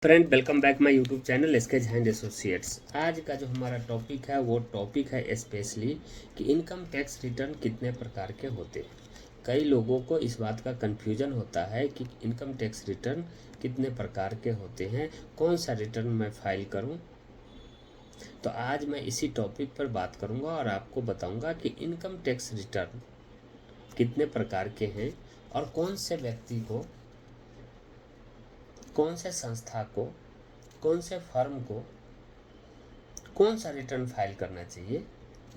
Friend, welcome back my YouTube channel SK Jha and associates. आज का जो हमारा टॉपिक है वो टॉपिक है स्पेशली कि इनकम टैक्स रिटर्न कितने प्रकार के होते हैं। कई लोगों को इस बात का कन्फ्यूजन होता है कि इनकम टैक्स रिटर्न कितने प्रकार के होते हैं, कौन सा रिटर्न मैं फाइल करूं। तो आज मैं इसी टॉपिक पर बात करूंगा और आपको बताऊंगा कि इनकम टैक्स रिटर्न कितने प्रकार के हैं और कौन से व्यक्ति को, कौन से संस्था को, कौन से फर्म को कौन सा रिटर्न फाइल करना चाहिए,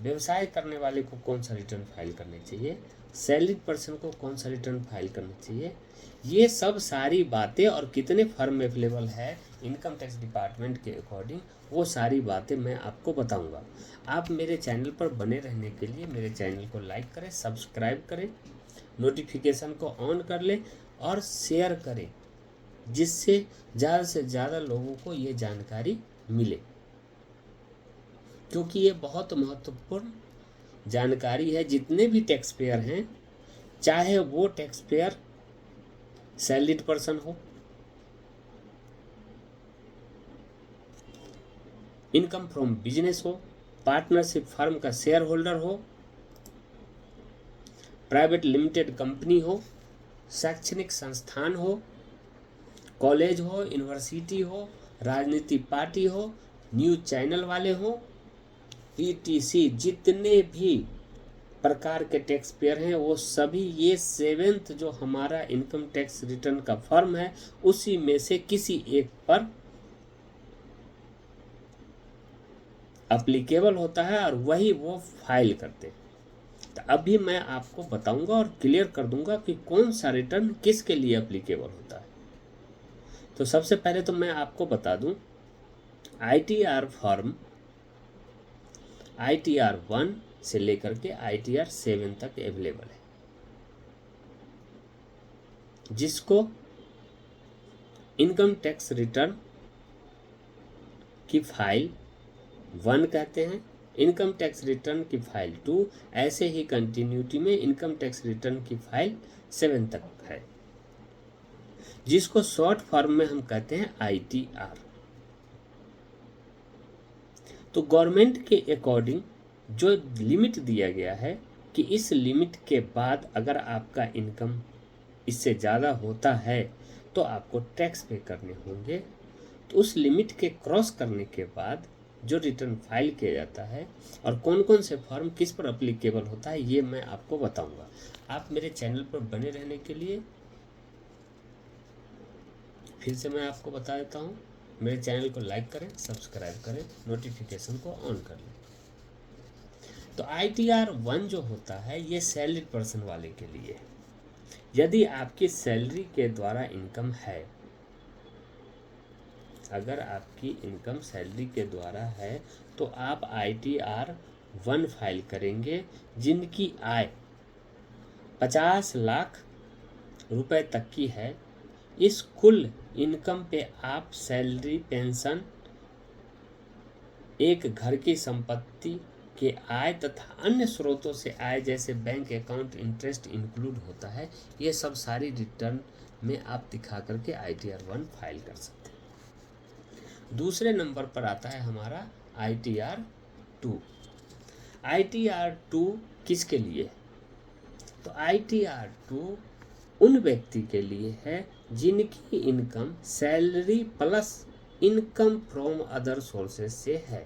व्यवसाय करने वाले को कौन सा रिटर्न फाइल करना चाहिए, सैलरीड पर्सन को कौन सा रिटर्न फाइल करना चाहिए। ये सब सारी बातें और कितने फर्म अवेलेबल है इनकम टैक्स डिपार्टमेंट के अकॉर्डिंग, वो सारी बातें मैं आपको बताऊंगा। आप मेरे चैनल पर बने रहने के लिए मेरे चैनल को लाइक करें, सब्सक्राइब करें, नोटिफिकेशन को ऑन कर लें और शेयर करें, जिससे ज़्यादा से ज़्यादा लोगों को ये जानकारी मिले, क्योंकि ये बहुत महत्वपूर्ण जानकारी है। जितने भी टैक्स पेयर हैं, चाहे वो टैक्स पेयर सैलरीड पर्सन हो, इनकम फ्रॉम बिजनेस हो, पार्टनरशिप फर्म का शेयर होल्डर हो, प्राइवेट लिमिटेड कंपनी हो, शैक्षणिक संस्थान हो, कॉलेज हो, यूनिवर्सिटी हो, राजनीतिक पार्टी हो, न्यूज चैनल वाले हो, पीटीसी, जितने भी प्रकार के टैक्स पेयर हैं वो सभी ये सेवेंथ जो हमारा इनकम टैक्स रिटर्न का फर्म है उसी में से किसी एक पर एप्लीकेबल होता है और वही वो फाइल करते हैं। तो अभी मैं आपको बताऊंगा और क्लियर कर दूंगा कि कौन सा रिटर्न किसके लिए एप्लीकेबल होता है। तो सबसे पहले तो मैं आपको बता दूं, आईटीआर फर्म आईटीआर 1 से लेकर के आईटीआर 7 तक अवेलेबल है, जिसको इनकम टैक्स रिटर्न की फाइल 1 कहते हैं, इनकम टैक्स रिटर्न की फाइल 2, ऐसे ही कंटिन्यूटी में इनकम टैक्स रिटर्न की फाइल 7 तक है, जिसको शॉर्ट फॉर्म में हम कहते हैं आईटीआर। तो गवर्नमेंट के अकॉर्डिंग जो लिमिट दिया गया है कि इस लिमिट के बाद अगर आपका इनकम इससे ज़्यादा होता है तो आपको टैक्स पे करने होंगे। तो उस लिमिट के क्रॉस करने के बाद जो रिटर्न फाइल किया जाता है और कौन कौन से फॉर्म किस पर अप्लीकेबल होता है ये मैं आपको बताऊंगा। आप मेरे चैनल पर बने रहने के लिए फिर से मैं आपको बता देता हूँ, मेरे चैनल को लाइक करें, सब्सक्राइब करें, नोटिफिकेशन को ऑन कर लें। तो आईटीआर 1 जो होता है ये सैलरीड पर्सन वाले के लिए है। यदि आपकी सैलरी के द्वारा इनकम है, अगर आपकी इनकम सैलरी के द्वारा है तो आप आईटीआर 1 फाइल करेंगे। जिनकी आय 50 लाख रुपए तक की है, इस कुल इनकम पे आप सैलरी, पेंशन, एक घर की संपत्ति के आय तथा अन्य स्रोतों से आय जैसे बैंक अकाउंट इंटरेस्ट इंक्लूड होता है, ये सब सारी रिटर्न में आप दिखा करके आईटीआर 1 फाइल कर सकते हैं। दूसरे नंबर पर आता है हमारा आईटीआर 2। आईटीआर 2 किसके लिए है? तो आईटीआर 2 उन व्यक्ति के लिए है जिनकी income salary plus income from other sources से है,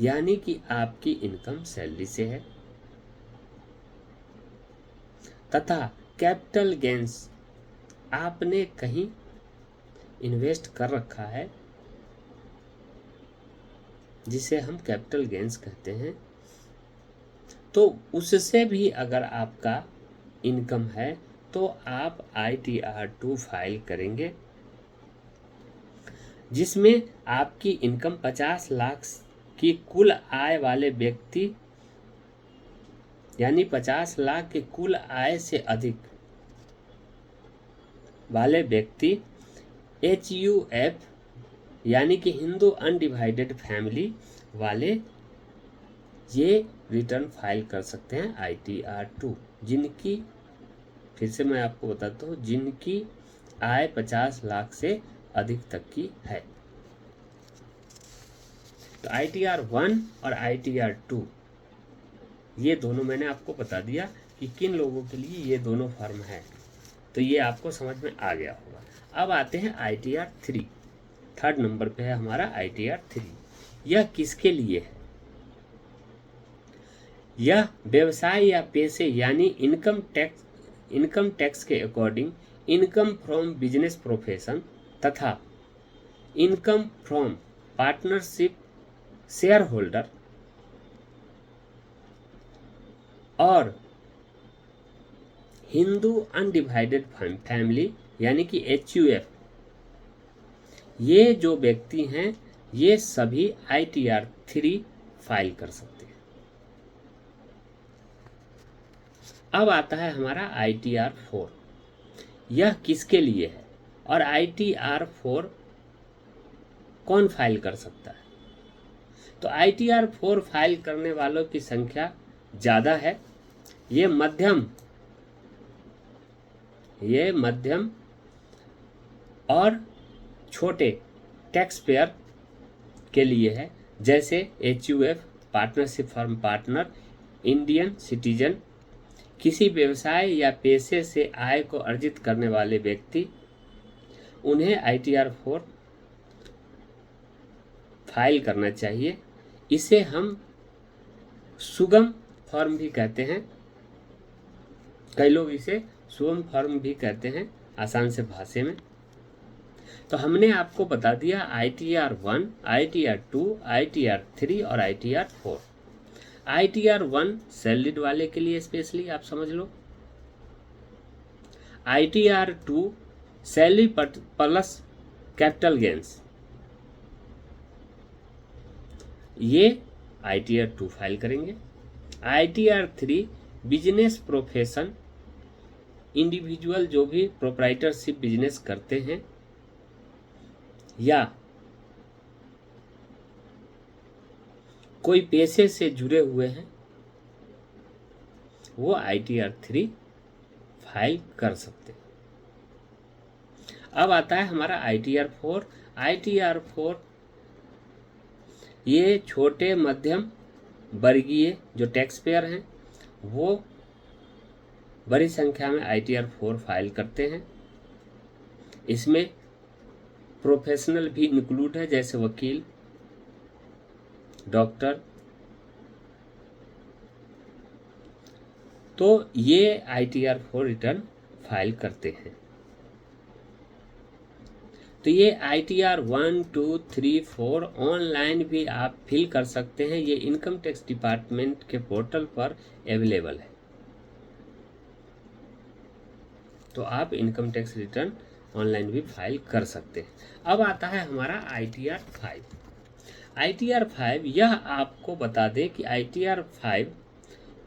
यानी कि आपकी इनकम सैलरी से है तथा कैपिटल गेंस आपने कहीं इन्वेस्ट कर रखा है, जिसे हम कैपिटल गेंस कहते हैं। तो उससे भी अगर आपका इनकम है तो आप आईटीआर 2 फाइल करेंगे, जिसमें आपकी इनकम 50 लाख की कुल आय वाले व्यक्ति, यानी 50 लाख की कुल आय से अधिक वाले व्यक्ति HUF यानी कि हिंदू अनडिवाइडेड फैमिली वाले ये रिटर्न फाइल कर सकते हैं आईटीआर 2, जिनकी, फिर से मैं आपको बताता हूँ, जिनकी आय 50 लाख से अधिक तक की है। तो ITR 1 और ITR 2 ये दोनों मैंने आपको बता दिया कि किन लोगों के लिए ये दोनों फर्म हैं, तो ये आपको समझ में आ गया होगा। अब आते हैं ITR 3, थर्ड नंबर पे है हमारा ITR 3। यह किसके लिए है? यह व्यवसाय या पेशे यानी इनकम टैक्स के according income from business profession तथा income from partnership share holder और हिंदू अनडिवाइडेड फैमिली यानी कि HUF, ये जो व्यक्ति हैं ये सभी ITR 3 फाइल कर सकते हैं। अब आता है हमारा ITR 4। यह किसके लिए है और ITR 4 कौन फाइल कर सकता है? तो ITR 4 फाइल करने वालों की संख्या ज़्यादा है। ये मध्यम और छोटे टैक्स पेयर के लिए है, जैसे HUF, partnership firm partner, Indian citizen, किसी व्यवसाय या पेशे से आय को अर्जित करने वाले व्यक्ति, उन्हें ITR 4 फाइल करना चाहिए। इसे हम सुगम फर्म भी कहते हैं, कई लोग इसे सुगम फर्म भी कहते हैं आसान से भाषा में। तो हमने आपको बता दिया ITR 1, ITR 2, ITR 3 और ITR 4। ITR 1 सैलरीड वाले के लिए स्पेशली आप समझ लो। ITR 2 salary plus capital gains, ये ITR 2 फाइल करेंगे। ITR 3 बिजनेस प्रोफेशन, इंडिविजुअल जो भी प्रोप्राइटरशिप बिजनेस करते हैं या कोई पेशे से जुड़े हुए हैं, वो ITR 3 फाइल कर सकते हैं। अब आता है हमारा ITR 4। ITR 4 ये छोटे मध्यम वर्गीय जो टैक्स पेयर हैं वो बड़ी संख्या में ITR 4 फाइल करते हैं। इसमें प्रोफेशनल भी इंक्लूड है, जैसे वकील, डॉक्टर। तो ये ITR 4 रिटर्न फाइल करते हैं। तो ये ITR 1, 2, 3, 4 ऑनलाइन भी आप फिल कर सकते हैं। ये इनकम टैक्स डिपार्टमेंट के पोर्टल पर अवेलेबल है। तो आप इनकम टैक्स रिटर्न ऑनलाइन भी फाइल कर सकते हैं। अब आता है हमारा ITR 5। ITR 5 यह आपको बता दें कि ITR 5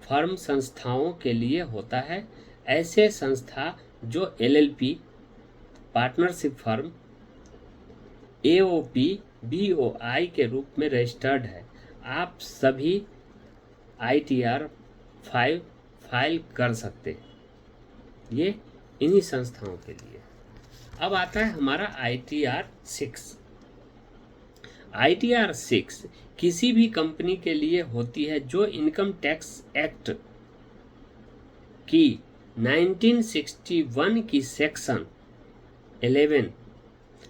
फर्म संस्थाओं के लिए होता है। ऐसे संस्था जो LLP, partnership firm, AOP, BOI के रूप में रजिस्टर्ड है, आप सभी ITR 5 फाइल कर सकते हैं। ये इन्हीं संस्थाओं के लिए। अब आता है हमारा ITR 6। ITR 6 किसी भी कंपनी के लिए होती है जो इनकम टैक्स एक्ट की 1961 की सेक्शन 11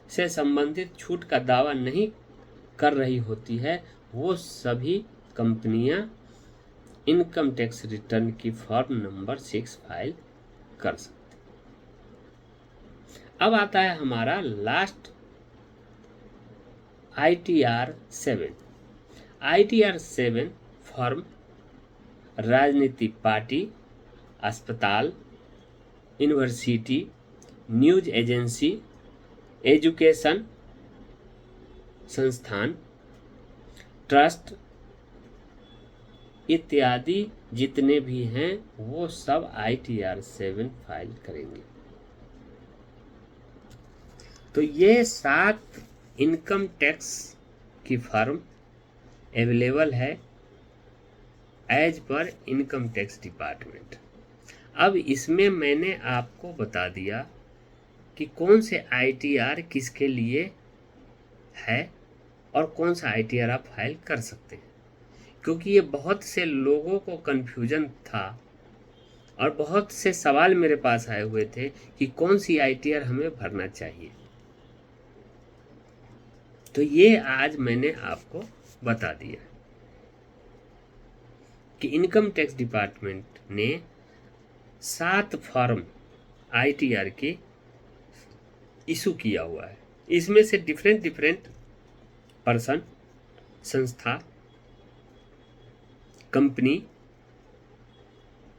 से संबंधित छूट का दावा नहीं कर रही होती है। वो सभी कंपनियां इनकम टैक्स रिटर्न की फॉर्म नंबर 6 फाइल कर सकती। अब आता है हमारा लास्ट ITR 7। ITR 7 फर्म, राजनीतिक पार्टी, अस्पताल, यूनिवर्सिटी, न्यूज एजेंसी, एजुकेशन संस्थान, ट्रस्ट इत्यादि जितने भी हैं वो सब ITR 7 फाइल करेंगे। तो ये 7 इनकम टैक्स की फर्म अवेलेबल है as per income tax department. अब इसमें मैंने आपको बता दिया कि कौन से ITR किसके लिए है और कौन सा ITR आप फाइल कर सकते हैं, क्योंकि ये बहुत से लोगों को कन्फ्यूजन था और बहुत से सवाल मेरे पास आए हुए थे कि कौन सी ITR हमें भरना चाहिए। तो ये आज मैंने आपको बता दिया कि इनकम टैक्स डिपार्टमेंट ने 7 फॉर्म ITR के इशू किया हुआ है। इसमें से डिफरेंट पर्सन, संस्था, कंपनी,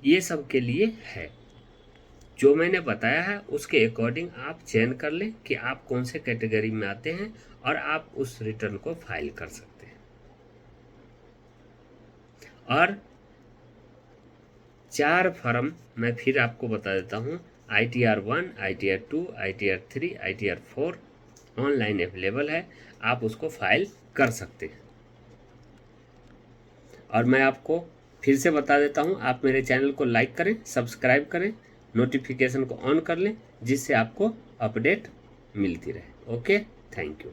ये सब के लिए है। जो मैंने बताया है उसके अकॉर्डिंग आप चयन कर लें कि आप कौन से कैटेगरी में आते हैं और आप उस रिटर्न को फाइल कर सकते हैं। और 4 फॉर्म मैं फिर आपको बता देता हूँ, ITR 1, ITR 2, ITR 3, ITR 4 online available है, आप उसको फाइल कर सकते हैं। और मैं आपको फिर से बता देता हूँ, आप मेरे चैनल को लाइक करें, सब्सक्राइब करें, नोटिफिकेशन को ऑन कर लें, जिससे आपको अपडेट मिलती रहे। Okay, thank you.